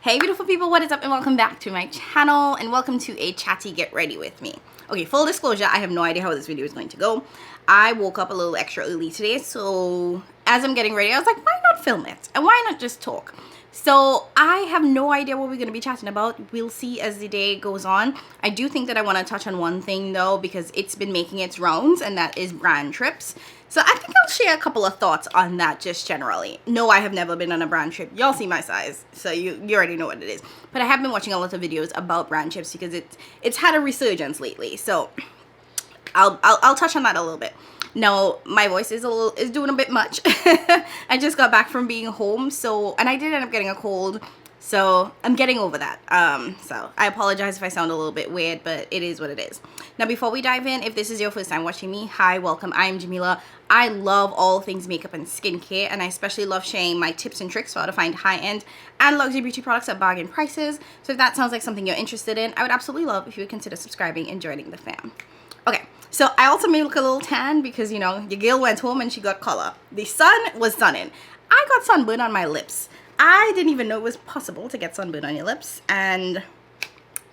Hey beautiful people, what is up and welcome back to my channel and welcome to a chatty get ready with me. Okay, full disclosure, I have no idea how this video is going to go. I woke up a little extra early today, so as I'm getting ready I was like, why not film it and why not just talk? So I have no idea what we're going to be chatting about. We'll see as the day goes on. I do think that I want to touch on one thing though, because it's been making its rounds, and that is brand trips. So I think I'll share a couple of thoughts on that just generally. No, I have never been on a brand trip. Y'all see my size, so you already know what it is. But I have been watching a lot of videos about brand trips because it's had a resurgence lately. So I'll touch on that a little bit. Now my voice is doing a bit much. I just got back from being home, and I did end up getting a cold, so I'm getting over that. So I apologize if I sound a little bit weird, but it is what it is. Now before we dive in, if this is your first time watching me, hi, welcome. I'm Jamila. I love all things makeup and skincare, and I especially love sharing my tips and tricks for how to find high-end and luxury beauty products at bargain prices. So if that sounds like something you're interested in, I would absolutely love if you would consider subscribing and joining the fam. Okay, so I also may look a little tan because, you know, your girl went home and she got color. The sun was sunning. I got sunburn on my lips. I didn't even know it was possible to get sunburn on your lips, and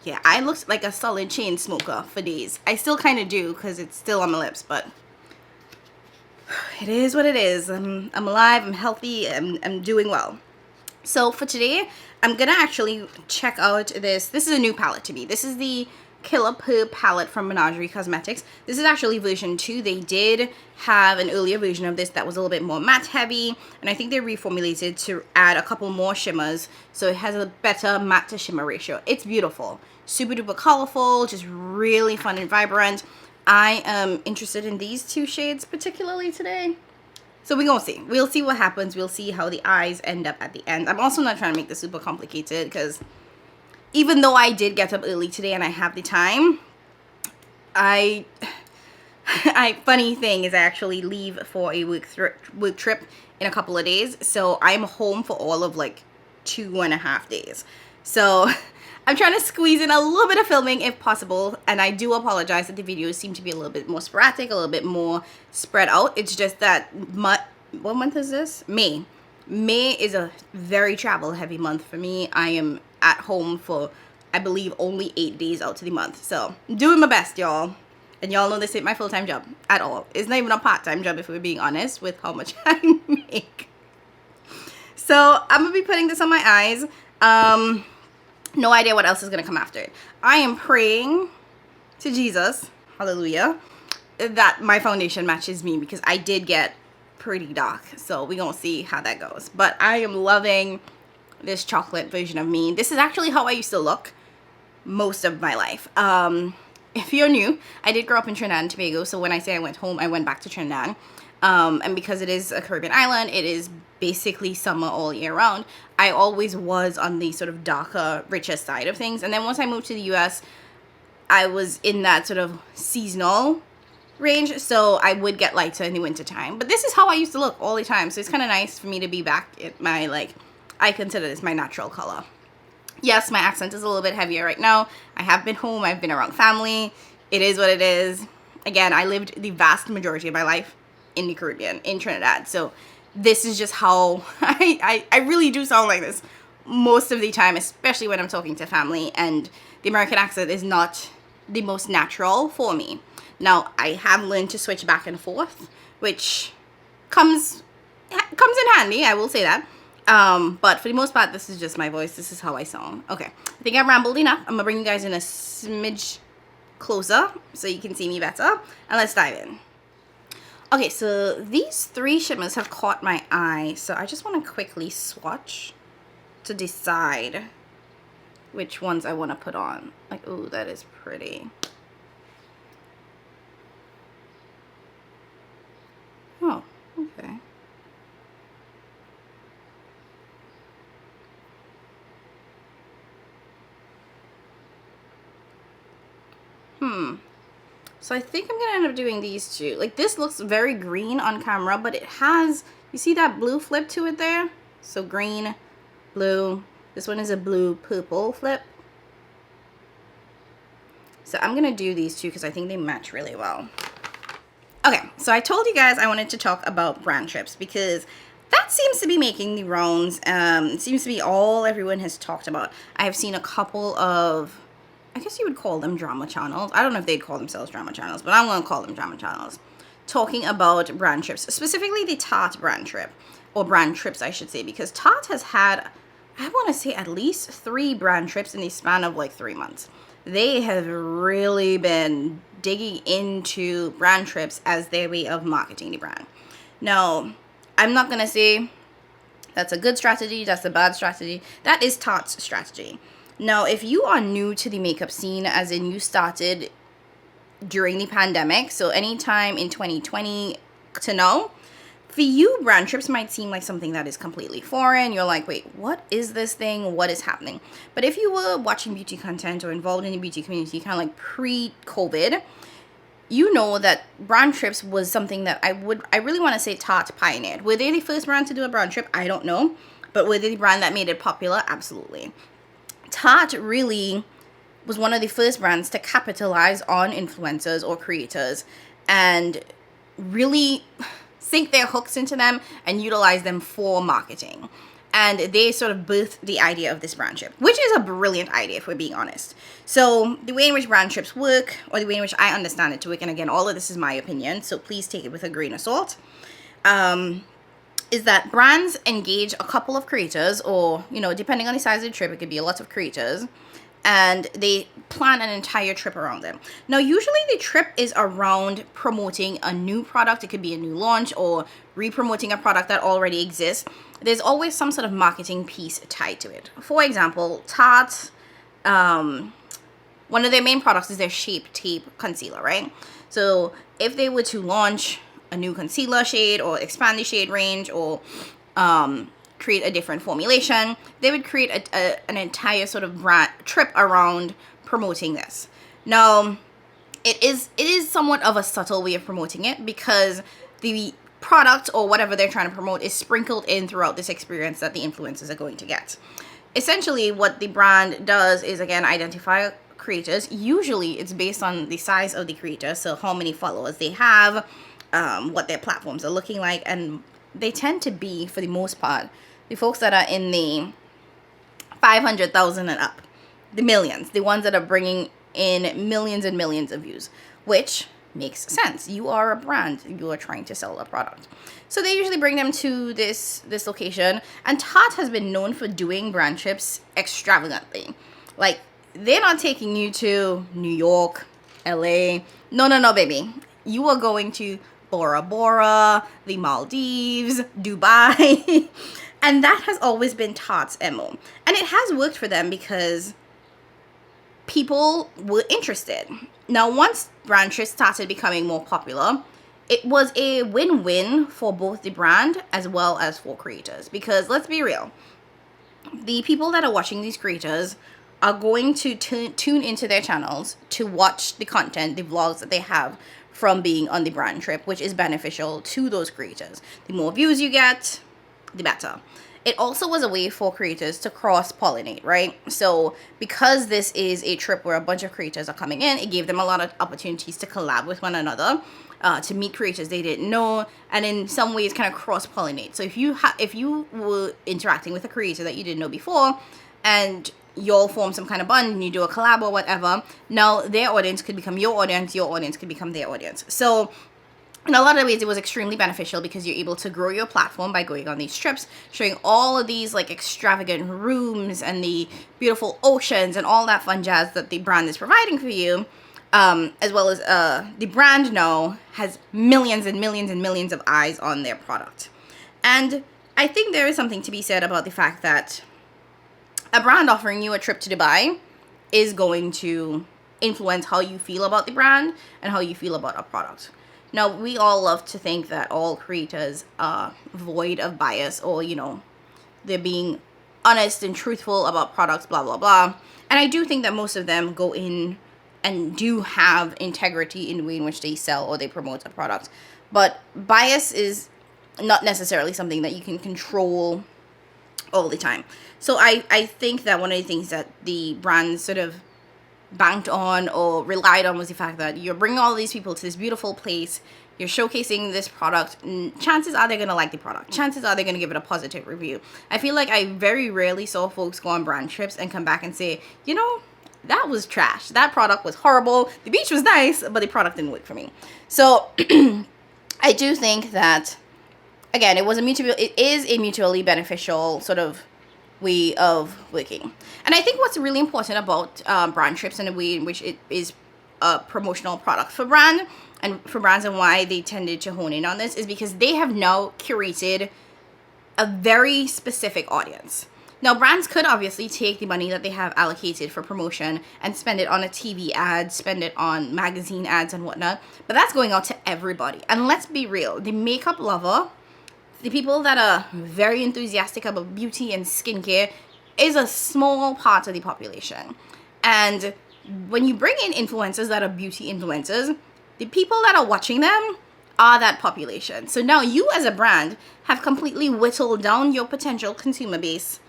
yeah, I looked like a solid chain smoker for days. I still kind of do because it's still on my lips, but it is what it is. I'm alive, I'm healthy, I'm doing well. So for today, I'm gonna actually check out this. This is a new palette to me. This is the Killer Purr palette from Menagerie Cosmetics. This is actually version 2. They did have an earlier version of this that was a little bit more matte heavy, and I think they reformulated to add a couple more shimmers, so it has a better matte to shimmer ratio. It's beautiful, super duper colorful, just really fun and vibrant. I am interested in these two shades particularly today, so we're gonna see. We'll see what happens. We'll see how the eyes end up at the end. I'm also not trying to make this super complicated because even though I did get up early today and I have the time, funny thing is I actually leave for a work trip in a couple of days, so I'm home for all of like 2.5 days. So I'm trying to squeeze in a little bit of filming if possible, and I do apologize that the videos seem to be a little bit more sporadic, a little bit more spread out. It's just that what month is this? May. May is a very travel heavy month for me. I am at home for, I believe, only 8 days out of the month. So I'm doing my best, y'all. And y'all know this ain't my full-time job at all. It's not even a part-time job if we're being honest with how much I make. So I'm gonna be putting this on my eyes. No idea what else is gonna come after it. I am praying to Jesus, hallelujah, that my foundation matches me, because I did get pretty dark, so we're gonna see how that goes. But I am loving this chocolate version of me. This is actually how I used to look most of my life. If you're new, I did grow up in Trinidad and Tobago, so when I say I went home, I went back to Trinidad. And because it is a Caribbean island, it is basically summer all year round. I always was on the sort of darker, richer side of things, and then once I moved to the US, I was in that sort of seasonal range, so I would get lighter in the winter time. But this is how I used to look all the time, so it's kind of nice for me to be back at my, like, I consider this my natural color. Yes, my accent is a little bit heavier right now. I have been home, I've been around family. It is what it is. Again, I lived the vast majority of my life in the Caribbean, in Trinidad, so this is just how I really do sound like this most of the time, especially when I'm talking to family, and the American accent is not the most natural for me. Now, I have learned to switch back and forth, which comes in handy, I will say that. But for the most part, this is just my voice. This is how I sound. Okay, I think I've rambled enough. I'm gonna bring you guys in a smidge closer so you can see me better, and let's dive in. Okay, so these 3 shimmers have caught my eye, so I just want to quickly swatch to decide which ones I want to put on. Like, ooh, that is pretty. Oh, okay. So I think I'm gonna end up doing these 2. Like, this looks very green on camera, but it has, you see that blue flip to it there? So green, blue. This one is a blue purple flip. So I'm gonna do these 2 because I think they match really well. Okay, so I told you guys I wanted to talk about brand trips because that seems to be making the rounds. It seems to be all everyone has talked about. I have seen a couple of, I guess you would call them drama channels. I don't know if they'd call themselves drama channels, but I'm going to call them drama channels, talking about brand trips, specifically the Tarte brand trip, or brand trips, I should say, because Tarte has had, I want to say, at least 3 brand trips in the span of like 3 months. They have really been digging into brand trips as their way of marketing the brand. Now, I'm not going to say that's a good strategy, that's a bad strategy. That is Todds' strategy. Now, if you are new to the makeup scene, as in you started during the pandemic, so anytime in 2020 to now, for you, brand trips might seem like something that is completely foreign. You're like, wait, what is this thing? What is happening? But if you were watching beauty content or involved in the beauty community kind of like pre-COVID, you know that brand trips was something that I really want to say Tarte pioneered. Were they the first brand to do a brand trip? I don't know. But were they the brand that made it popular? Absolutely. Tarte really was one of the first brands to capitalize on influencers or creators and really sink their hooks into them and utilize them for marketing. And they sort of birthed the idea of this brand trip, which is a brilliant idea if we're being honest. So the way in which brand trips work, or the way in which I understand it to work, and again, all of this is my opinion, so please take it with a grain of salt, is that brands engage a couple of creators, or, you know, depending on the size of the trip, it could be a lot of creators, and they plan an entire trip around them. Now, usually the trip is around promoting a new product. It could be a new launch or re-promoting a product that already exists. There's always some sort of marketing piece tied to it. For example, Tarte, one of their main products is their Shape Tape Concealer, right? So if they were to launch a new concealer shade or expand the shade range or create a different formulation, they would create an entire sort of brand trip around promoting this. Now, it is somewhat of a subtle way of promoting it because the product or whatever they're trying to promote is sprinkled in throughout this experience that the influencers are going to get. Essentially, what the brand does is, again, identify creators. Usually, it's based on the size of the creator, so how many followers they have, what their platforms are looking like, and they tend to be, for the most part, the folks that are in the 500,000 and up, the millions, the ones that are bringing in millions and millions of views, which makes sense. You are a brand. You are trying to sell a product. So they usually bring them to this location, and Tarte has been known for doing brand trips extravagantly. Like, they're not taking you to New York, LA. No, baby. You are going to Bora Bora, the Maldives, Dubai. And that has always been Todds' MO. And it has worked for them because people were interested. Now, once brand trips started becoming more popular, it was a win-win for both the brand as well as for creators. Because let's be real, the people that are watching these creators are going to tune into their channels to watch the content, the vlogs that they have from being on the brand trip, which is beneficial to those creators. The more views you get, the better. It also was a way for creators to cross-pollinate, right? So because this is a trip where a bunch of creators are coming in, it gave them a lot of opportunities to collab with one another, to meet creators they didn't know, and in some ways kind of cross-pollinate. So if you were interacting with a creator that you didn't know before, and you'll form some kind of bond and you do a collab or whatever, now their audience could become your audience could become their audience. So in a lot of ways, it was extremely beneficial because you're able to grow your platform by going on these trips, showing all of these like extravagant rooms and the beautiful oceans and all that fun jazz that the brand is providing for you, as well as the brand now has millions and millions and millions of eyes on their product. And I think there is something to be said about the fact that a brand offering you a trip to Dubai is going to influence how you feel about the brand and how you feel about a product. Now, we all love to think that all creators are void of bias, or, you know, they're being honest and truthful about products, blah, blah, blah. And I do think that most of them go in and do have integrity in the way in which they sell or they promote a product. But bias is not necessarily something that you can control all the time. So I think that one of the things that the brand sort of banked on or relied on was the fact that you're bringing all these people to this beautiful place. you're showcasing this product, chances are they're going to like the product. Chances are they're going to give it a positive review. I feel like I very rarely saw folks go on brand trips and come back and say, you know, that was trash. That product was horrible. The beach was nice, but the product didn't work for me. So I do think that, again, it is a mutually beneficial sort of way of working. And I think what's really important about brand trips and the way in which it is a promotional product for brands and why they tended to hone in on this is because they have now curated a very specific audience. Now, brands could obviously take the money that they have allocated for promotion and spend it on a TV ad, spend it on magazine ads and whatnot, but that's going out to everybody. And let's be real, the makeup lover, the people that are very enthusiastic about beauty and skincare, is a small part of the population. And when you bring in influencers that are beauty influencers, the people that are watching them are that population. So now you as a brand have completely whittled down your potential consumer base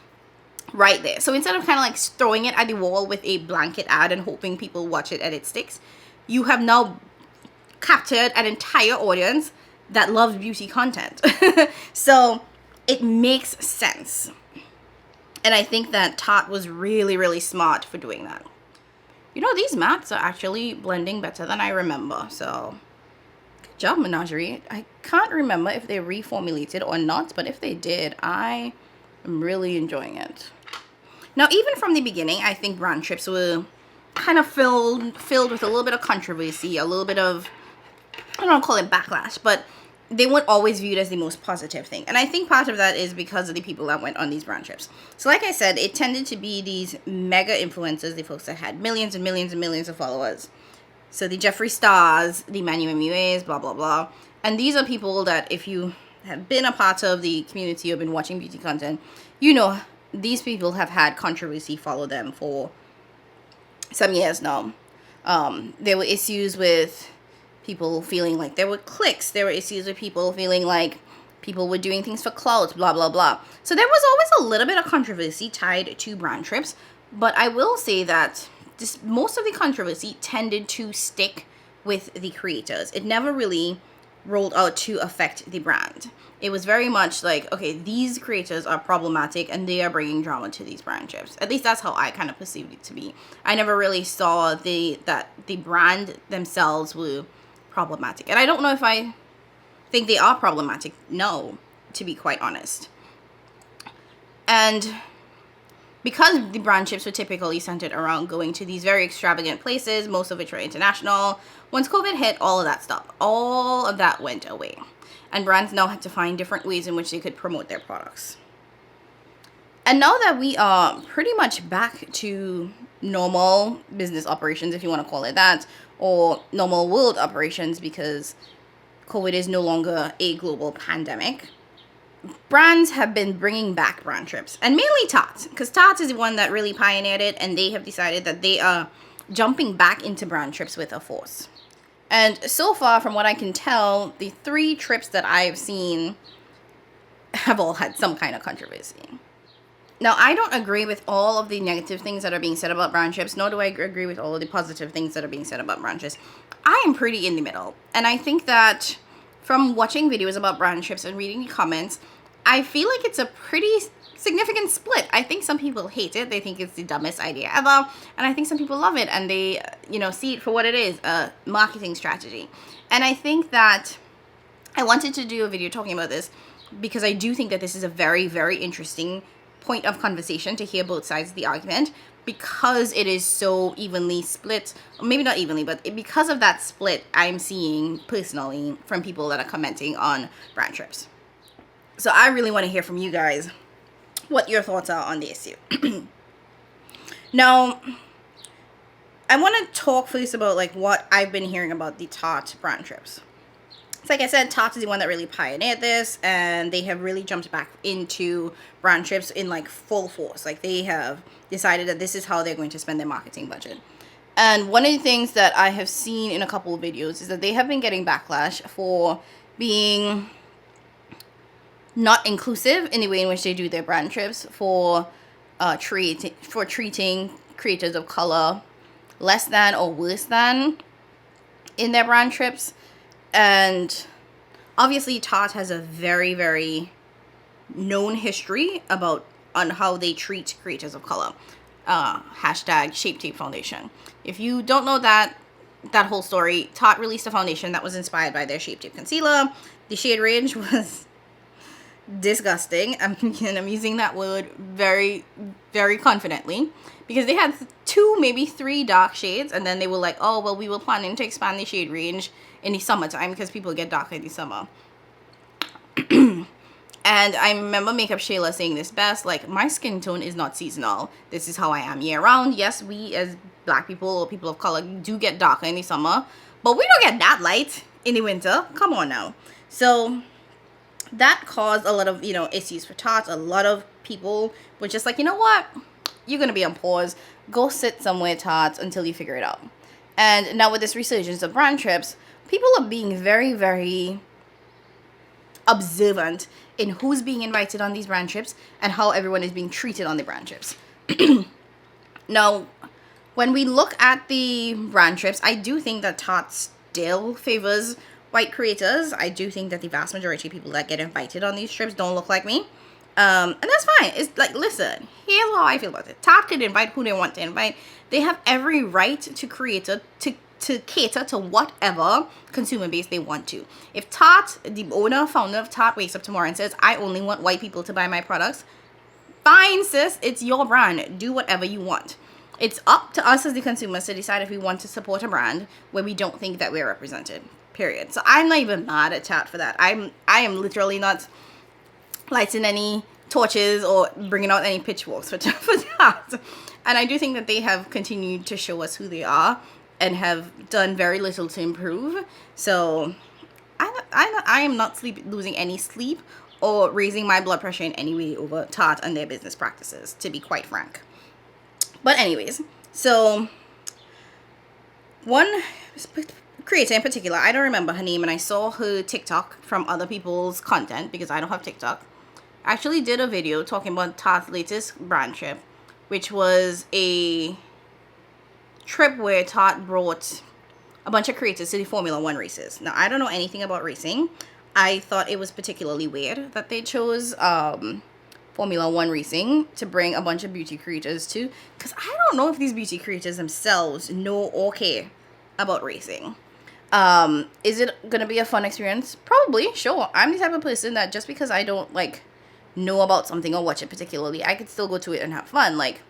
right there. So instead of kind of like throwing it at the wall with a blanket ad and hoping people watch it and it sticks, you have now captured an entire audience that loves beauty content. So it makes sense. And I think that Tarte was really, really smart for doing that. You know, these mattes are actually blending better than I remember. So good job, Menagerie. I can't remember if they reformulated or not, but if they did, I am really enjoying it. Now, even from the beginning, I think brand trips were kind of filled with a little bit of controversy, a little bit of, I don't want to call it backlash, but they weren't always viewed as the most positive thing. And I think part of that is because of the people that went on these brand trips. So like I said, it tended to be these mega influencers, the folks that had millions and millions and millions of followers. So the Jeffree Stars, the Manu MUAs, blah, blah, blah. And these are people that if you have been a part of the community or been watching beauty content, you know these people have had controversy follow them for some years now. There were issues with people feeling like there were clicks. There were issues with people feeling like people were doing things for clout, blah, blah, blah. So there was always a little bit of controversy tied to brand trips. But I will say that most of the controversy tended to stick with the creators. It never really rolled out to affect the brand. It was very much like, okay, these creators are problematic and they are bringing drama to these brand trips. At least that's how I kind of perceived it to be. I never really saw that the brand themselves were problematic. And I don't know if I think they are problematic. No, to be quite honest. And because the brand trips were typically centered around going to these very extravagant places, most of which were international, once COVID hit, all of that stopped. All of that went away. And brands now had to find different ways in which they could promote their products. And now that we are pretty much back to normal business operations, if you want to call it that, or normal world operations because COVID is no longer a global pandemic, brands have been bringing back brand trips. And mainly Todds, because Todds is the one that really pioneered it, and they have decided that they are jumping back into brand trips with a force. And so far, from what I can tell, the 3 trips that I've seen have all had some kind of controversy. Now, I don't agree with all of the negative things that are being said about brand trips, nor do I agree with all of the positive things that are being said about brand trips. I am pretty in the middle. And I think that from watching videos about brand trips and reading the comments, I feel like it's a pretty significant split. I think some people hate it. They think it's the dumbest idea ever. And I think some people love it and they, see it for what it is, a marketing strategy. And I think that I wanted to do a video talking about this because I do think that this is a very, very interesting point of conversation to hear both sides of the argument because it is so evenly split. Maybe not evenly, but because of that split I'm seeing personally from people that are commenting on brand trips. So I really want to hear from you guys what your thoughts are on the issue. Now, I want to talk first about what I've been hearing about the Tarte brand trips. So like I said, Tarte is the one that really pioneered this, and they have really jumped back into brand trips in full force. They have decided that this is how they're going to spend their marketing budget. And one of the things that I have seen in a couple of videos is that they have been getting backlash for being not inclusive in the way in which they do their brand trips, for treating creators of color less than or worse than in their brand trips. And obviously Tarte has a very, very known history about on how they treat creators of color. Hashtag Shape Tape Foundation. If you don't know that whole story, Tarte released a foundation that was inspired by their Shape Tape concealer. The shade range was disgusting. I'm using that word very, very confidently, because they had 2, maybe 3 dark shades, and then they were like, oh, well, we were planning to expand the shade range in the summertime because people get darker in the summer. And I remember Makeup Shayla saying this best, like, my skin tone is not seasonal. This is how I am year round. Yes, we as black people or people of color do get darker in the summer, but we don't get that light in the winter. Come on now. So that caused a lot of, issues for Tarte. A lot of people were just like, you know what? You're going to be on pause. Go sit somewhere, Tarte, until you figure it out. And now with this resurgence of brand trips, people are being very, very observant in who's being invited on these brand trips and how everyone is being treated on the brand trips. Now, when we look at the brand trips, I do think that Tarte still favors white creators. I do think that the vast majority of people that get invited on these trips don't look like me. And that's fine. It's like, listen, here's how I feel about it. Tarte can invite who they want to invite. They have every right to cater to whatever consumer base they want to. If Tarte, the owner, founder of Tarte, wakes up tomorrow and says, I only want white people to buy my products, fine, sis, it's your brand. Do whatever you want. It's up to us as the consumers to decide if we want to support a brand where we don't think that we're represented, period. So I'm not even mad at Tarte for that. I am literally not lighting any torches or bringing out any pitchforks for Tarte. And I do think that they have continued to show us who they are and have done very little to improve. So I am not losing any sleep or raising my blood pressure in any way over Tarte and their business practices, to be quite frank. But anyways, so one creator in particular, I don't remember her name, and I saw her TikTok from other people's content because I don't have TikTok, actually did a video talking about Tarte's latest brand trip, which was a trip where Tarte brought a bunch of creators to the Formula 1 races. Now, I don't know anything about racing. I thought it was particularly weird that they chose Formula 1 racing to bring a bunch of beauty creators to, because I don't know if these beauty creators themselves know or care about racing. Is it going to be a fun experience? Probably, sure. I'm the type of person that just because I don't, know about something or watch it particularly, I could still go to it and have fun. Like,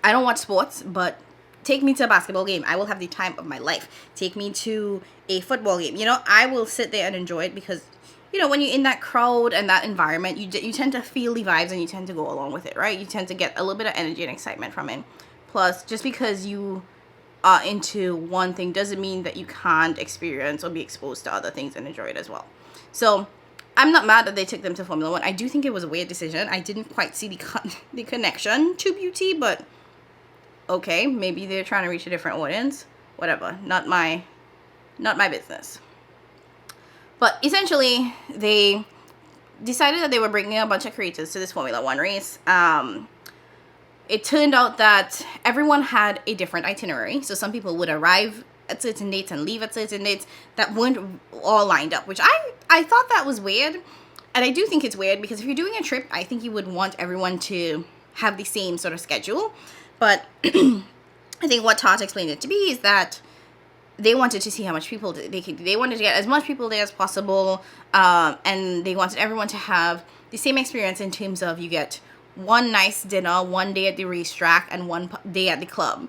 I don't watch sports, but take me to a basketball game. I will have the time of my life. Take me to a football game. I will sit there and enjoy it because, when you're in that crowd and that environment, you tend to feel the vibes and you tend to go along with it, right? You tend to get a little bit of energy and excitement from it. Plus, just because you are into one thing doesn't mean that you can't experience or be exposed to other things and enjoy it as well. So I'm not mad that they took them to Formula 1. I do think it was a weird decision. I didn't quite see the connection to beauty, but okay, maybe they're trying to reach a different audience. Whatever, not my business. But essentially, they decided that they were bringing a bunch of creators to this Formula 1 race. It turned out that everyone had a different itinerary. So some people would arrive at certain dates and leave at certain dates that weren't all lined up, which I thought that was weird. And I do think it's weird because if you're doing a trip, I think you would want everyone to have the same sort of schedule. But I think what Tarte explained it to be is that they wanted to see how much people they wanted to get as much people there as possible, and they wanted everyone to have the same experience in terms of you get one nice dinner, one day at the racetrack, and one day at the club.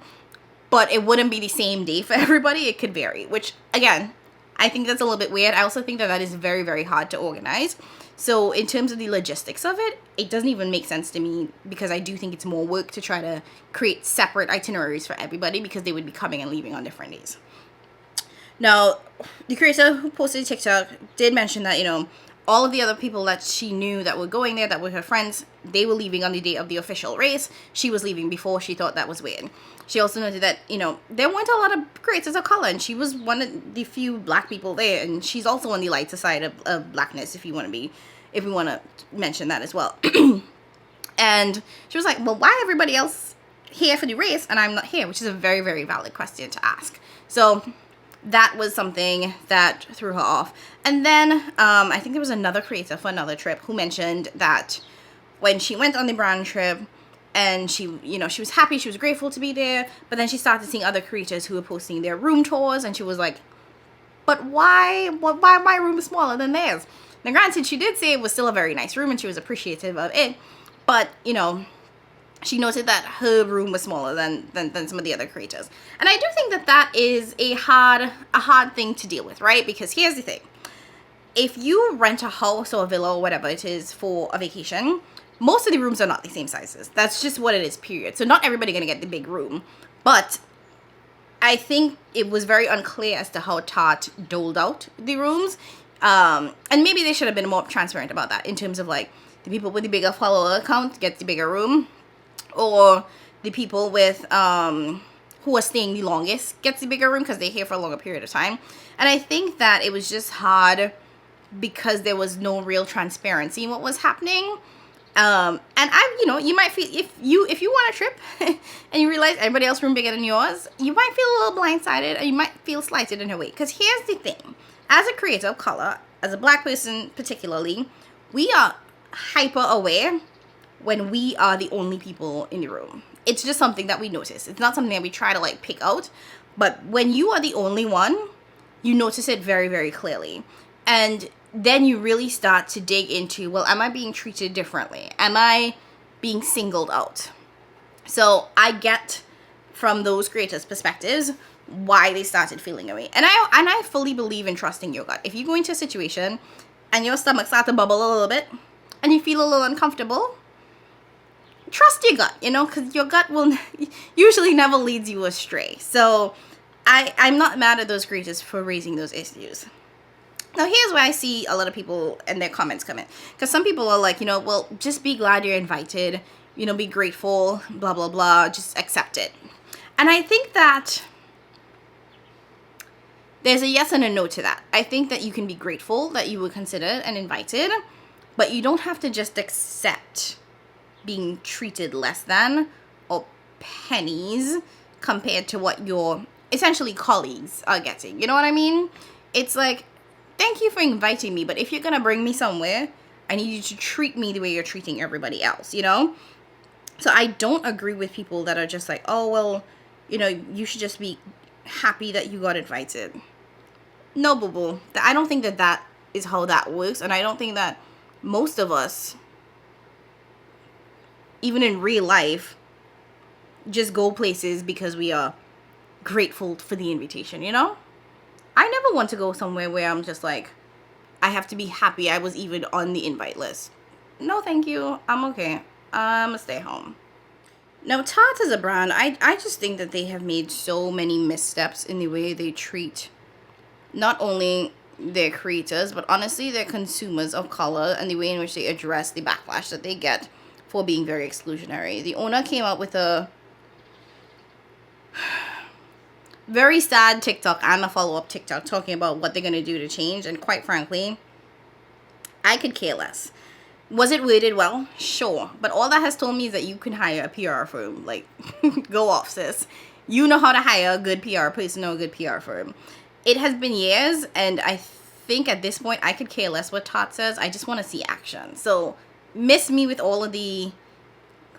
But it wouldn't be the same day for everybody. It could vary, which, again, I think that's a little bit weird. I also think that is very, very hard to organize. So in terms of the logistics of it, it doesn't even make sense to me because I do think it's more work to try to create separate itineraries for everybody because they would be coming and leaving on different days. Now, the creator who posted TikTok did mention that, all of the other people that she knew that were going there, that were her friends, they were leaving on the day of the official race. She was leaving before. She thought that was weird. She also noted that, there weren't a lot of creators of color, and she was one of the few black people there, and she's also on the lighter side of blackness, if we want to mention that as well. And she was like, well, why everybody else here for the race and I'm not here? Which is a very, very valid question to ask. So that was something that threw her off. And then I think there was another creator for another trip who mentioned that when she went on the brand trip, and she, you know, she was happy, she was grateful to be there, but then she started seeing other creators who were posting their room tours, and she was like, but why my room is smaller than theirs? Now granted, she did say it was still a very nice room and she was appreciative of it, but you know, she noted that her room was smaller than some of the other creators. And I do think that that is a hard thing to deal with, right? Because here's the thing. If you rent a house or a villa or whatever it is for a vacation, most of the rooms are not the same sizes. That's just what it is, period. So not everybody gonna get the big room. But I think it was very unclear as to how Tarte doled out the rooms. And maybe they should have been more transparent about that in terms of like the people with the bigger follower account get the bigger room, or the people with who are staying the longest gets the bigger room because they're here for a longer period of time. And I think that it was just hard because there was no real transparency in what was happening. And you know, you might feel, if you want a trip and you realize everybody else's room bigger than yours, you might feel a little blindsided and you might feel slighted in a way. Because here's the thing, as a creator of color, as a black person particularly, we are hyper aware when we are the only people in the room. It's just something that we notice. It's not something that we try to like pick out, but when you are the only one, you notice it very, very clearly. And then you really start to dig into, well, am I being treated differently? Am I being singled out? So I get from those creators' perspectives why they started feeling away. And I fully believe in trusting your gut. If you go into a situation and your stomach starts to bubble a little bit and you feel a little uncomfortable, trust your gut, you know, because your gut will usually never leads you astray. So I'm not mad at those creators for raising those issues. Now, here's where I see a lot of people and their comments come in. Because some people are like, you know, well, just be glad you're invited. You know, be grateful, blah, blah, blah. Just accept it. And I think that there's a yes and a no to that. I think that you can be grateful that you were considered and invited. But you don't have to just accept being treated less than or pennies compared to what your essentially colleagues are getting. You know what I mean? It's like, thank you for inviting me, but if you're gonna bring me somewhere, I need you to treat me the way you're treating everybody else, you know? So I don't agree with people that are just like, oh, well, you know, you should just be happy that you got invited. No, boo-boo. I don't think that that is how that works, and I don't think that most of us, even in real life, just go places because we are grateful for the invitation, you know? I never want to go somewhere where I'm just like, I have to be happy I was even on the invite list. No, thank you. I'm okay. I'm gonna stay home. Now, Todds as a brand, I just think that they have made so many missteps in the way they treat not only their creators, but honestly their consumers of color, and the way in which they address the backlash that they get for being very exclusionary. The owner came out with a very sad TikTok and a follow-up TikTok talking about what they're going to do to change. And quite frankly, I could care less. Was it worded well? Sure. But all that has told me is that you can hire a PR firm. Like, go off, sis. You know how to hire a good PR person or a good PR firm. It has been years, and I think at this point, I could care less what Tarte says. I just want to see action. So, miss me with all of the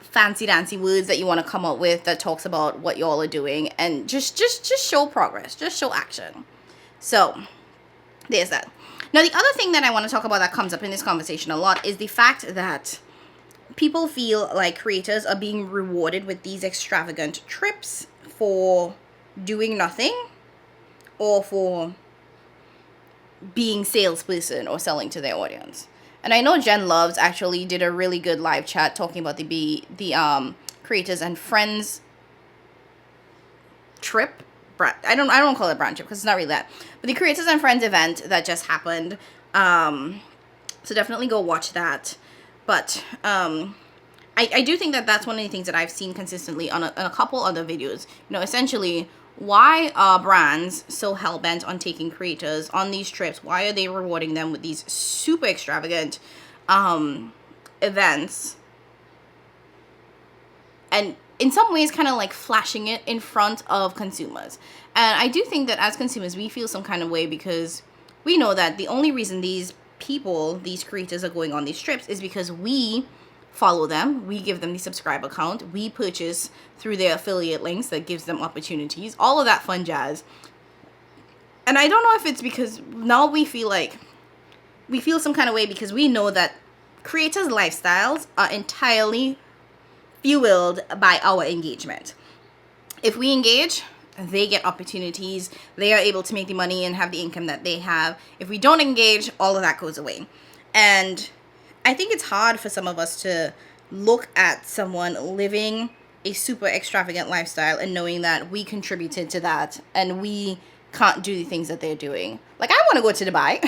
fancy dancy words that you want to come up with that talks about what y'all are doing, and just show progress, just show action. So there's that. Now, the other thing that I want to talk about that comes up in this conversation a lot is the fact that people feel like creators are being rewarded with these extravagant trips for doing nothing or for being salesperson or selling to their audience. And I know Jen Loves actually did a really good live chat talking about the creators and friends trip. I don't call it brand trip because it's not really that. But the creators and friends event that just happened. So definitely go watch that. But I do think that that's one of the things that I've seen consistently on a couple other videos. You know, essentially, why are brands so hell-bent on taking creators on these trips? Why are they rewarding them with these super extravagant events? And in some ways kind of like flashing it in front of consumers. And I do think that as consumers, we feel some kind of way because we know that the only reason these people, these creators are going on these trips is because we follow them, we give them the subscribe account, we purchase through their affiliate links that gives them opportunities, all of that fun jazz. And I don't know if it's because now we feel some kind of way because we know that creators' lifestyles are entirely fueled by our engagement. If we engage, they get opportunities, they are able to make the money and have the income that they have. If we don't engage, all of that goes away. And I think it's hard for some of us to look at someone living a super extravagant lifestyle and knowing that we contributed to that and we can't do the things that they're doing. Like, I want to go to Dubai.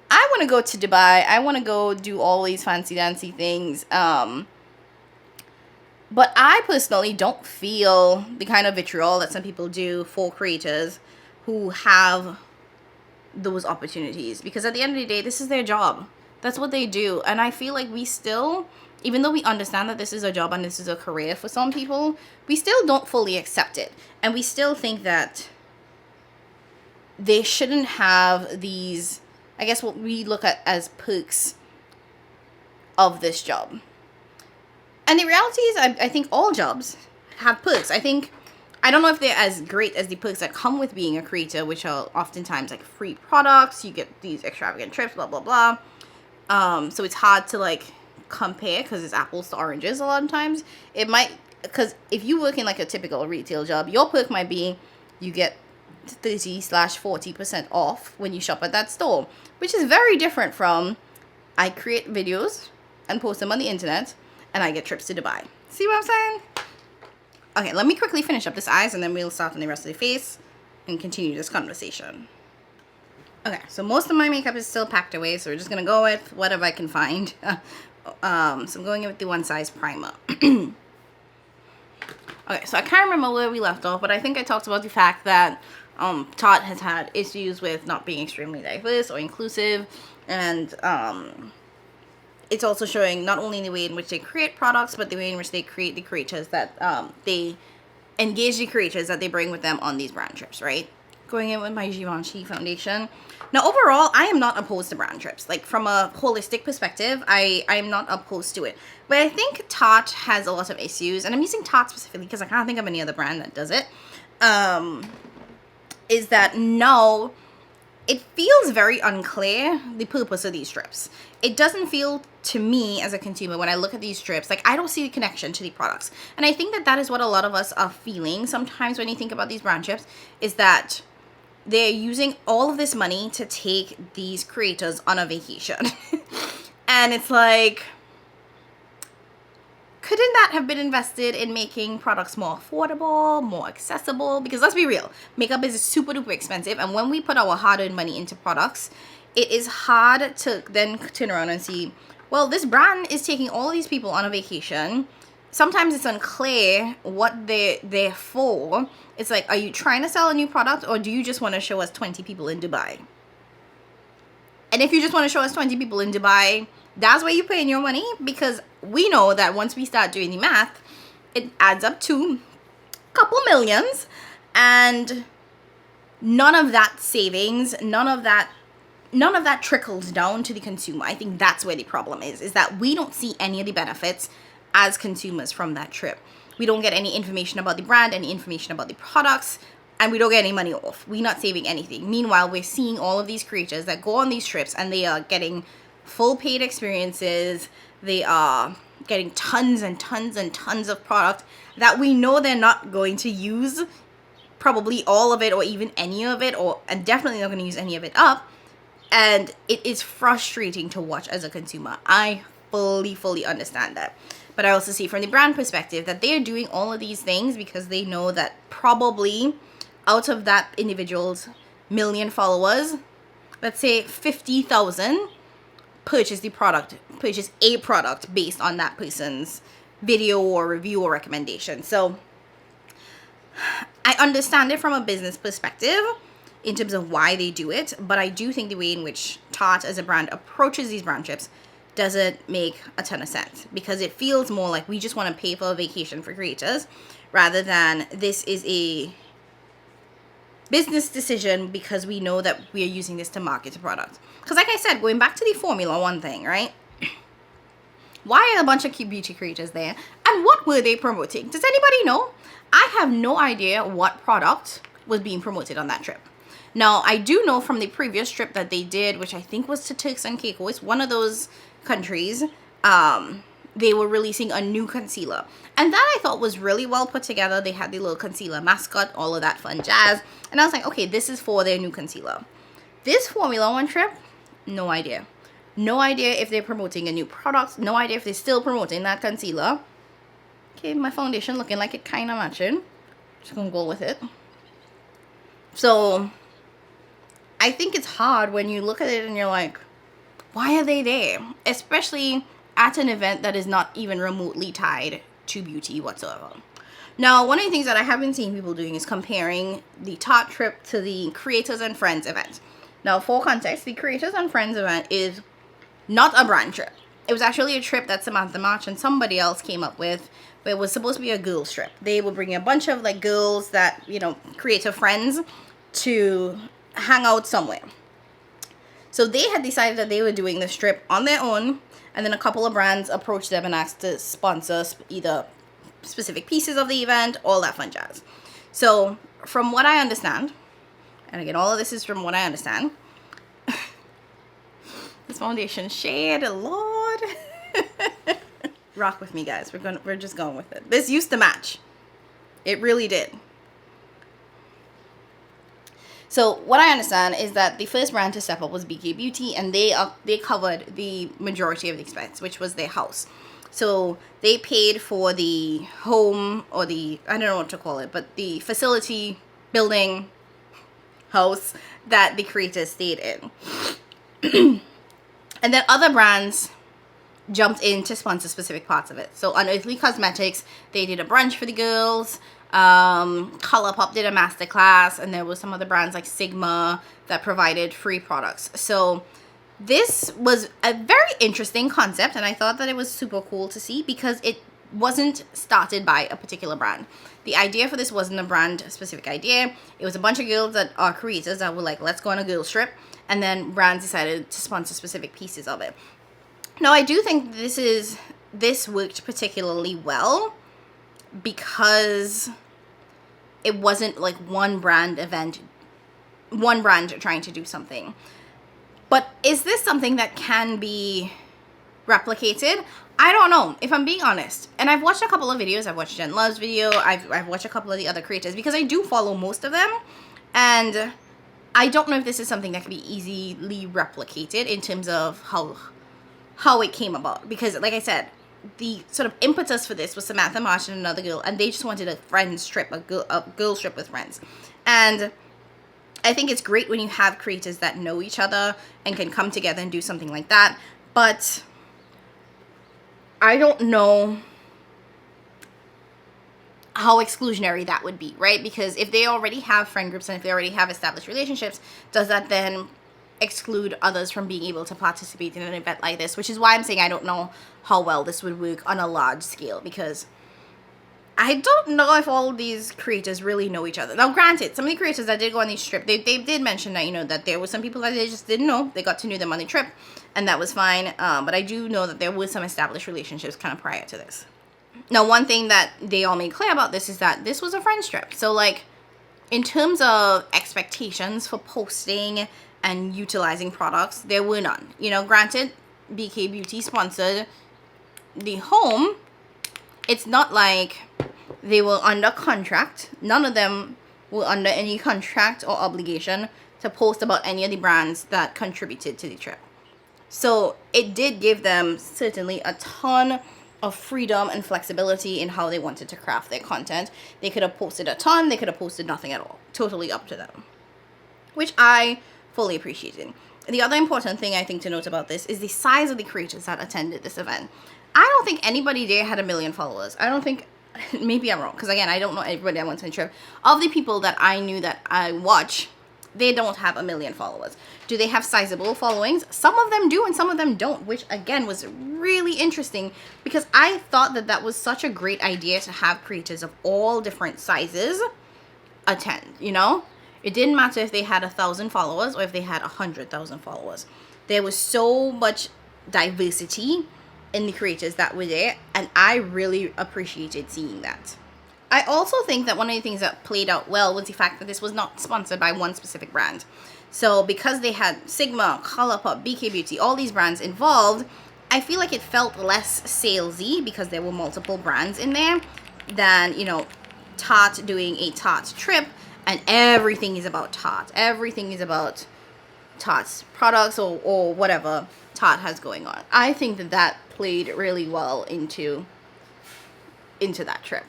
I want to go to Dubai. I want to go do all these fancy dancy things. But I personally don't feel the kind of vitriol that some people do for creators who have those opportunities. Because at the end of the day, this is their job. That's what they do. And I feel like we still, even though we understand that this is a job and this is a career for some people, we still don't fully accept it. And we still think that they shouldn't have these, I guess what we look at as perks of this job. And the reality is, I think all jobs have perks. I don't know if they're as great as the perks that come with being a creator, which are oftentimes like free products. You get these extravagant trips, blah, blah, blah. So it's hard to like compare because it's apples to oranges a lot of times. It might, because if you work in like a typical retail job, your perk might be you get 30/40% off when you shop at that store, which is very different from I create videos and post them on the internet and I get trips to Dubai. See what I'm saying? Okay, let me quickly finish up this eyes and then we'll start on the rest of the face and continue this conversation. Okay, so most of my makeup is still packed away, so we're just gonna go with whatever I can find. So I'm going in with the One Size primer. Okay, so I can't remember where we left off, but I think I talked about the fact that Tarte has had issues with not being extremely diverse or inclusive, and it's also showing not only the way in which they create products, but the way in which they create the creators that they engage the creators that they bring with them on these brand trips, right? Going in with my Givenchy foundation. Now, overall, I am not opposed to brand trips. Like, from a holistic perspective, I'm not opposed to it. But I think Tarte has a lot of issues, and I'm using Tarte specifically because I can't think of any other brand that does it, is that no, it feels very unclear the purpose of these trips. It doesn't feel to me as a consumer when I look at these trips, like I don't see the connection to the products. And I think that that is what a lot of us are feeling sometimes when you think about these brand trips, is that they're using all of this money to take these creators on a vacation. And it's like, couldn't that have been invested in making products more affordable, more accessible? Because let's be real, makeup is super duper expensive. And when we put our hard-earned money into products, it is hard to then turn around and see, well, this brand is taking all these people on a vacation. Sometimes it's unclear what they're there for. It's like, are you trying to sell a new product, or do you just want to show us 20 people in Dubai? And if you just want to show us 20 people in Dubai, that's where you're paying your money, because we know that once we start doing the math, it adds up to a couple millions, and none of that savings, none of that trickles down to the consumer. I think that's where the problem is that we don't see any of the benefits as consumers from that trip. We don't get any information about the brand, any information about the products, and we don't get any money off. We're not saving anything. Meanwhile, we're seeing all of these creators that go on these trips and they are getting full paid experiences. They are getting tons and tons and tons of product that we know they're not going to use probably all of it or even any of it, and definitely not going to use any of it up. And it is frustrating to watch as a consumer. I fully understand that. But I also see from the brand perspective that they are doing all of these things because they know that probably out of that individual's million followers, let's say 50,000 purchase a product based on that person's video or review or recommendation. So I understand it from a business perspective in terms of why they do it, but I do think the way in which Tarte as a brand approaches these brand trips doesn't make a ton of sense, because it feels more like we just want to pay for a vacation for creators rather than this is a business decision because we know that we are using this to market a product. Because like I said, going back to the Formula One thing, right? Why are a bunch of cute beauty creators there? And what were they promoting? Does anybody know? I have no idea what product was being promoted on that trip. Now, I do know from the previous trip that they did, which I think was to Turks and Caicos, one of those countries, they were releasing a new concealer. And that I thought was really well put together. They had the little concealer mascot, all of that fun jazz. And I was like, okay, this is for their new concealer. This Formula One trip, no idea. No idea if they're promoting a new product. No idea if they're still promoting that concealer. Okay, my foundation looking like it kind of matching. Just gonna go with it. So, I think it's hard when you look at it and you're like, why are they there? Especially at an event that is not even remotely tied to beauty whatsoever. Now, one of the things that I have been seeing people doing is comparing the Tarte trip to the Creators and Friends event. Now, for context, the Creators and Friends event is not a brand trip. It was actually a trip that Samantha March and somebody else came up with, but it was supposed to be a girls trip. They would bring a bunch of like girls that, you know, creative friends to hang out somewhere. So they had decided that they were doing this trip on their own, and then a couple of brands approached them and asked to sponsor either specific pieces of the event, all that fun jazz. So from what I understand, and again, all of this is from what I understand, this foundation shade, Lord. Rock with me, guys. We're just going with it. This used to match. It really did. So what I understand is that the first brand to step up was BK Beauty, and they covered the majority of the expense, which was their house. So they paid for the home, or the, I don't know what to call it, but the facility, building, house that the creators stayed in. And then other brands jumped in to sponsor specific parts of it. So Unearthly Cosmetics, they did a brunch for the girls. ColourPop did a masterclass, and there was some other brands like Sigma that provided free products. So this was a very interesting concept, and I thought that it was super cool to see because it wasn't started by a particular brand. The idea for this wasn't a brand specific idea. It was a bunch of girls that are creators that were like, let's go on a girls trip, and then brands decided to sponsor specific pieces of it. Now, I do think this worked particularly well because it wasn't like one brand event, one brand trying to do something. But is this something that can be replicated? I don't know, if I'm being honest. And I've watched a couple of videos. I've watched Jen Love's video. I've watched a couple of the other creators because I do follow most of them. And I don't know if this is something that can be easily replicated in terms of how it came about. Because like I said, the sort of impetus for this was Samantha Marsh and another girl, and they just wanted a friends trip, a girls trip with friends. And I think it's great when you have creators that know each other and can come together and do something like that. But I don't know how exclusionary that would be, right? Because if they already have friend groups and if they already have established relationships, does that then exclude others from being able to participate in an event like this? Which is why I'm saying I don't know how well this would work on a large scale, because I don't know if all of these creators really know each other. Now, granted, some of the creators that did go on these trip, they did mention that, you know, that there were some people that they just didn't know. They got to know them on the trip, and that was fine. But I do know that there were some established relationships kind of prior to this. Now, one thing that they all made clear about this is that this was a friends trip. So, like, in terms of expectations for posting and utilizing products, there were none. You know, granted, BK Beauty sponsored the home. It's not like they were under contract. None of them were under any contract or obligation to post about any of the brands that contributed to the trip. So it did give them certainly a ton of freedom and flexibility in how they wanted to craft their content. They could have posted a ton, they could have posted nothing at all. Totally up to them, which I fully appreciated. The other important thing I think to note about this is the size of the creators that attended this event. I don't think anybody there had 1 million followers. I don't think, maybe I'm wrong, because again, I don't know everybody that went on the trip. Of the people that I knew that I watch, they don't have 1 million followers. Do they have sizable followings? Some of them do and some of them don't, which again was really interesting because I thought that that was such a great idea to have creators of all different sizes attend, you know? It didn't matter if they had 1,000 followers or if they had 100,000 followers. There was so much diversity in the creators that were there, and I really appreciated seeing that. I also think that one of the things that played out well was the fact that this was not sponsored by one specific brand. So because they had Sigma, Colourpop, BK Beauty, all these brands involved, I feel like it felt less salesy because there were multiple brands in there than, you know, Tarte doing a Tarte trip and everything is about Tarte. Everything is about Tarte's products or whatever Tarte has going on. I think that that played really well into that trip.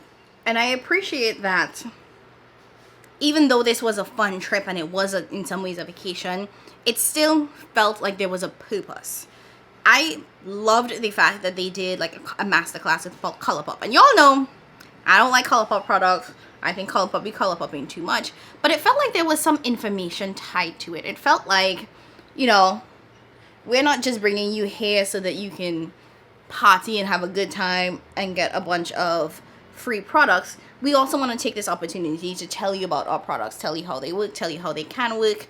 And I appreciate that even though this was a fun trip and it was in some ways a vacation, it still felt like there was a purpose. I loved the fact that they did like a masterclass with Colourpop. And y'all know, I don't like Colourpop products. I think Colourpop be Colourpopping too much. But it felt like there was some information tied to it. It felt like, you know, we're not just bringing you here so that you can party and have a good time and get a bunch of free products. We also want to take this opportunity to tell you about our products, tell you how they work, tell you how they can work.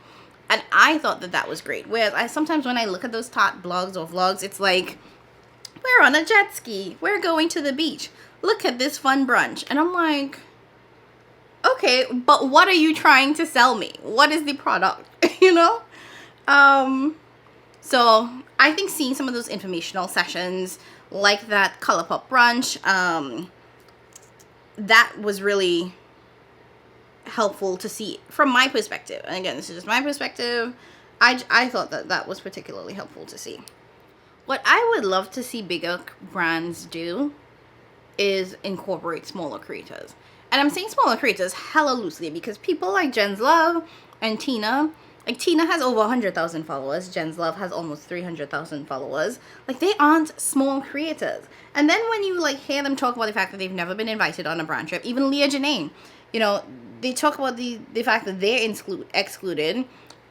And I thought that that was great. Whereas sometimes when I look at those Tarte blogs or vlogs, it's like, we're on a jet ski, we're going to the beach, look at this fun brunch. And I'm like, okay, but what are you trying to sell me? What is the product? You know? So I think seeing some of those informational sessions like that Colourpop brunch, that was really helpful to see from my perspective. And again, this is just my perspective. I thought that that was particularly helpful to see. What I would love to see bigger brands do is incorporate smaller creators. And I'm saying smaller creators hella loosely because people like Jen's Love and Tina, like Tina has over 100,000 followers. Jen's Love has almost 300,000 followers. Like they aren't small creators. And then when you like hear them talk about the fact that they've never been invited on a brand trip, even Leah Janane, you know, they talk about the fact that they're excluded.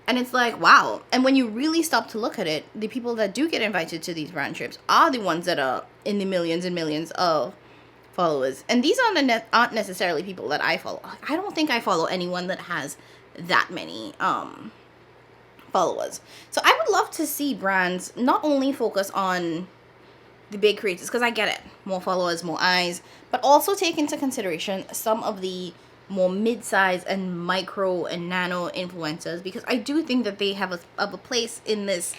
And it's like, wow. And when you really stop to look at it, the people that do get invited to these brand trips are the ones that are in the millions and millions of followers. And these aren't necessarily people that I follow. I don't think I follow anyone that has that many followers. So I would love to see brands not only focus on the big creators, because I get it, more followers, more eyes, but also take into consideration some of the more mid-size and micro and nano influencers, because I do think that they have a place in this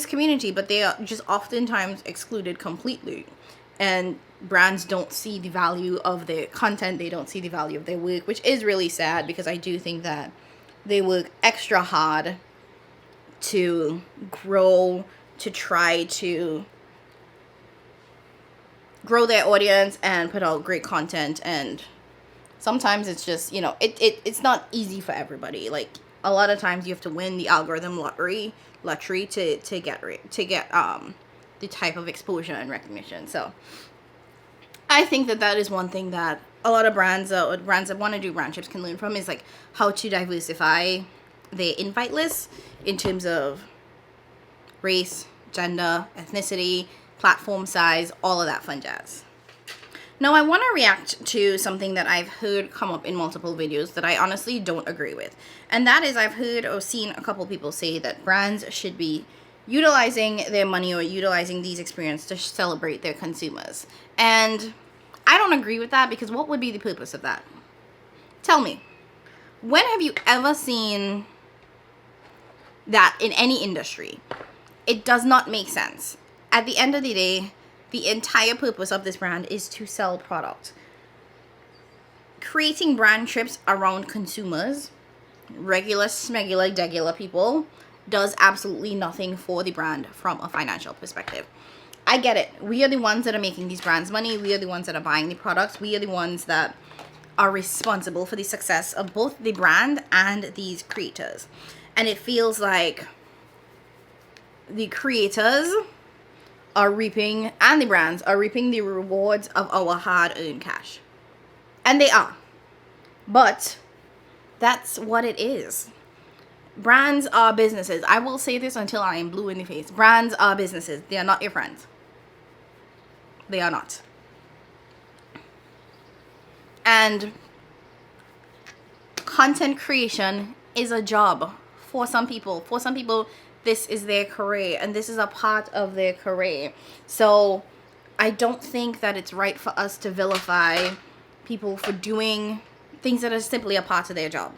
community, but they are just oftentimes excluded completely. And brands don't see the value of their content, they don't see the value of their work, which is really sad because I do think that they work extra hard to grow, to try to grow their audience and put out great content. And sometimes it's just, you know, it's not easy for everybody. Like a lot of times you have to win the algorithm lottery to get the type of exposure and recognition. So I think that is one thing that a lot of brands or brands that want to do brand trips can learn from, is like how to diversify their invite list in terms of race, gender, ethnicity, platform size, all of that fun jazz. Now I want to react to something that I've heard come up in multiple videos that I honestly don't agree with. And that is, I've heard or seen a couple people say that brands should be utilizing their money or utilizing these experiences to celebrate their consumers. And I don't agree with that, because what would be the purpose of that? Tell me. When have you ever seen that in any industry? It does not make sense. At the end of the day, the entire purpose of this brand is to sell product. Creating brand trips around consumers, regular, smegular, degular people, does absolutely nothing for the brand from a financial perspective. I get it. We are the ones that are making these brands money. We are the ones that are buying the products. We are the ones that are responsible for the success of both the brand and these creators. And it feels like the creators are reaping, and the brands are reaping, the rewards of our hard-earned cash. And they are. But that's what it is. Brands are businesses. I will say this until I am blue in the face. Brands are businesses. They are not your friends. They are not. And content creation is a job for some people. For some people, this is their career, and this is a part of their career. So I don't think that it's right for us to vilify people for doing things that are simply a part of their job.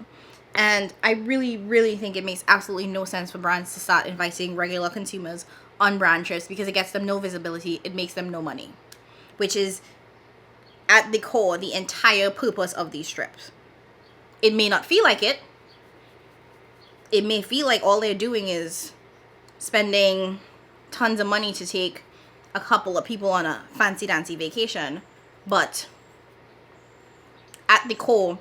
And I really, really think it makes absolutely no sense for brands to start inviting regular consumers on brand trips, because it gets them no visibility, it makes them no money, which is at the core the entire purpose of these trips. It may not feel like it. It may feel like all they're doing is spending tons of money to take a couple of people on a fancy dancy vacation, but at the core,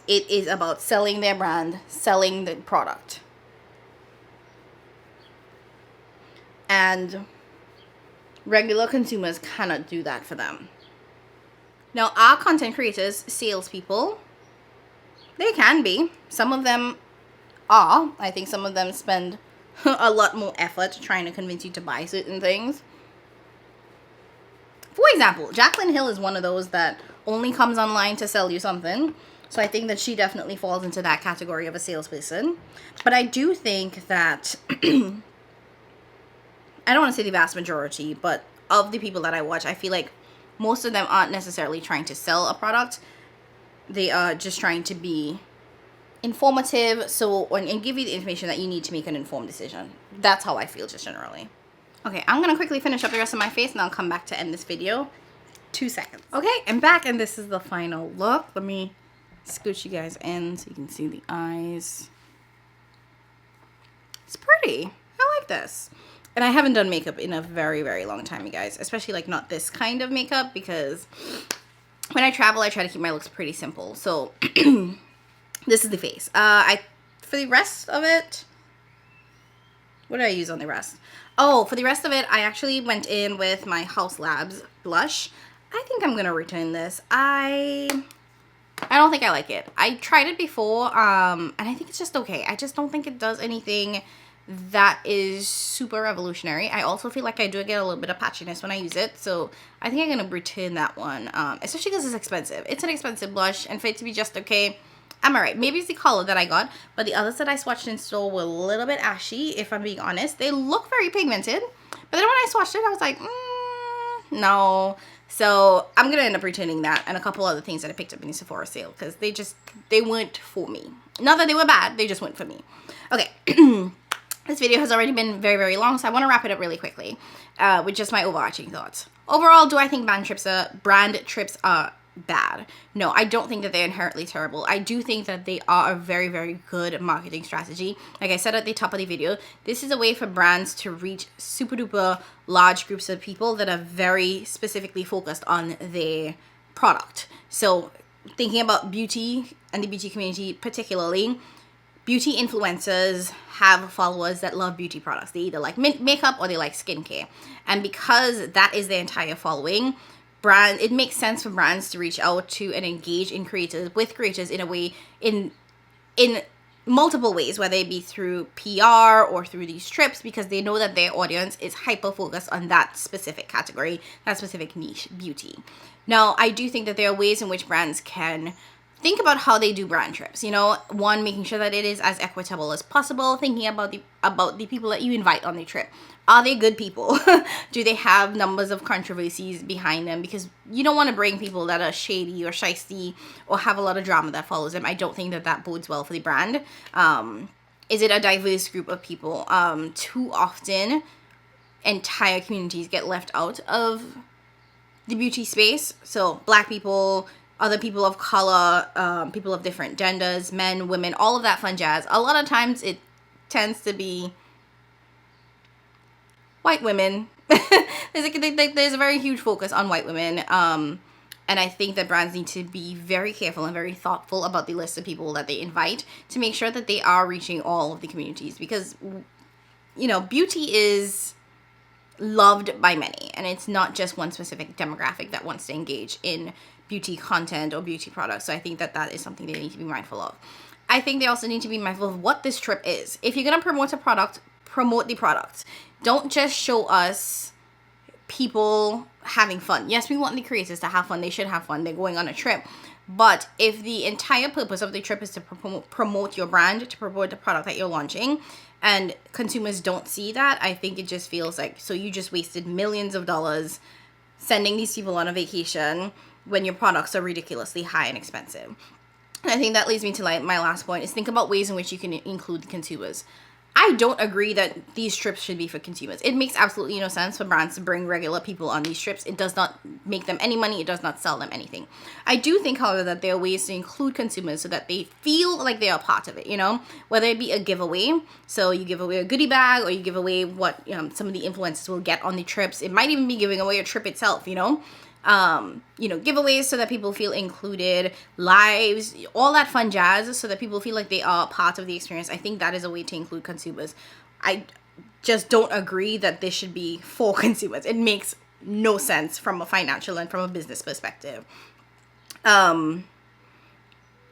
it is about selling their brand, selling the product. And regular consumers cannot do that for them. Now, are content creators salespeople? They can be. Some of them are. I think some of them spend a lot more effort trying to convince you to buy certain things. For example, Jaclyn Hill is one of those that only comes online to sell you something. So I think that she definitely falls into that category of a salesperson. But I do think that, I don't want to say the vast majority, but of the people that I watch, I feel like most of them aren't necessarily trying to sell a product. They are just trying to be informative, and give you the information that you need to make an informed decision. That's how I feel just generally. Okay, I'm gonna quickly finish up the rest of my face and I'll come back to end this video. 2 seconds. Okay, I'm back, and this is the final look. Let me scooch you guys in so you can see the eyes. It's pretty. I like this. And I haven't done makeup in a very, very long time, you guys. Especially like not this kind of makeup, because when I travel, I try to keep my looks pretty simple. So this is the face. For the rest of it, what did I use on the rest? Oh, for the rest of it, I actually went in with my House Labs blush. I think I'm gonna return this. I don't think I like it. I tried it before, and I think it's just okay. I just don't think it does anything that is super revolutionary. I also feel like I do get a little bit of patchiness when I use it, so I think I'm gonna return that one, especially because it's expensive. It's an expensive blush, and for it to be just okay, I'm alright. Maybe it's the color that I got, but the others that I swatched in store were a little bit ashy, if I'm being honest. They look very pigmented, but then when I swatched it, I was like, no. So I'm going to end up returning that and a couple other things that I picked up in the Sephora sale, because they weren't for me. Not that they were bad, they just weren't for me. Okay, this video has already been very, very long, so I want to wrap it up really quickly with just my overarching thoughts. Overall, do I think brand trips are bad? No, I don't think that they're inherently terrible. I do think that they are a very, very good marketing strategy. Like I said at the top of the video, this is a way for brands to reach super duper large groups of people that are very specifically focused on their product. So thinking about beauty and the beauty community particularly, beauty influencers have followers that love beauty products. They either like makeup or they like skincare. And because that is their entire following, it makes sense for brands to reach out to and engage with creators in a way, in multiple ways, whether it be through PR or through these trips, because they know that their audience is hyper focused on that specific category, that specific niche, beauty. Now, I do think that there are ways in which brands can think about how they do brand trips. You know, one, making sure that it is as equitable as possible, thinking about the people that you invite on the trip. Are they good people? Do they have numbers of controversies behind them? Because you don't want to bring people that are shady or shysty or have a lot of drama that follows them. I don't think that bodes well for the brand. Is it a diverse group of people? Too often, entire communities get left out of the beauty space. So Black people, other people of color, people of different genders, men, women, all of that fun jazz. A lot of times it tends to be white women. There's a very huge focus on white women. And I think that brands need to be very careful and very thoughtful about the list of people that they invite to make sure that they are reaching all of the communities. Because, you know, beauty is loved by many. And it's not just one specific demographic that wants to engage in beauty content or beauty products. So I think that is something they need to be mindful of. I think they also need to be mindful of what this trip is. If you're gonna promote a product, promote the product. Don't just show us people having fun. Yes, we want the creators to have fun. They should have fun. They're going on a trip. But if the entire purpose of the trip is to promote your brand, to promote the product that you're launching, and consumers don't see that, I think it just feels like, so you just wasted millions of dollars sending these people on a vacation when your products are ridiculously high and expensive. And I think that leads me to my last point, is think about ways in which you can include the consumers. I don't agree that these trips should be for consumers. It makes absolutely no sense for brands to bring regular people on these trips. It does not make them any money. It does not sell them anything. I do think, however, that there are ways to include consumers so that they feel like they are part of it, you know? Whether it be a giveaway, so you give away a goodie bag, or you give away what some of the influencers will get on the trips. It might even be giving away a trip itself, you know? Giveaways so that people feel included, lives, all that fun jazz, so that people feel like they are part of the experience. I think that is a way to include consumers. I just don't agree that this should be for consumers. It makes no sense from a financial and from a business perspective. And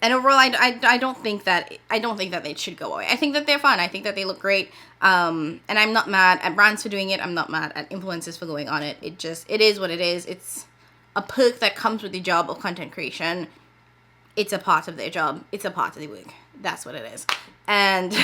overall, I don't think that they should go away. I think that they're fun. I think that they look great. And I'm not mad at brands for doing it. I'm not mad at influencers for going on it. It is what it is. It's a perk that comes with the job of content creation. It's a part of their job. It's a part of the work. That's what it is. And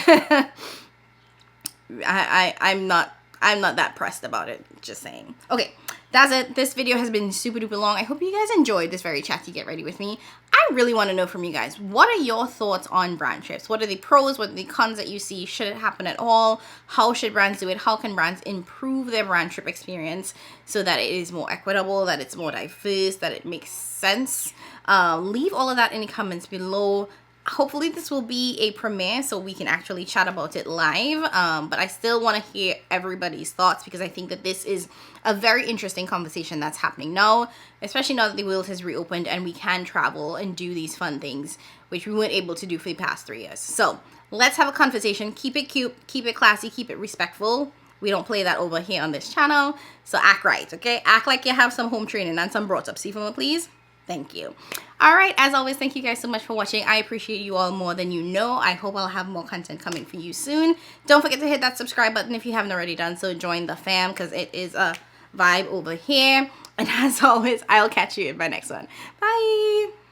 I'm not that pressed about it. Just saying. Okay, that's it. This video has been super duper long. I hope you guys enjoyed this very chatty get ready with me. I really want to know from you guys, what are your thoughts on brand trips? What are the pros? What are the cons that you see? Should it happen at all? How should brands do it? How can brands improve their brand trip experience so that it is more equitable, that it's more diverse, that it makes sense? Leave all of that in the comments below. Hopefully this will be a premiere so we can actually chat about it live, but I still want to hear everybody's thoughts, because I think that this is a very interesting conversation that's happening now, especially now that the world has reopened and we can travel and do these fun things, which we weren't able to do for the past 3 years. So let's have a conversation. Keep it cute, keep it classy, keep it respectful. We don't play that over here on this channel, so act right, okay? Act like you have some home training and some brought up. See for me, please? Thank you. All right, as always, thank you guys so much for watching. I appreciate you all more than you know. I hope I'll have more content coming for you soon. Don't forget to hit that subscribe button if you haven't already done so. Join the fam, because it is a vibe over here. And as always, I'll catch you in my next one. Bye.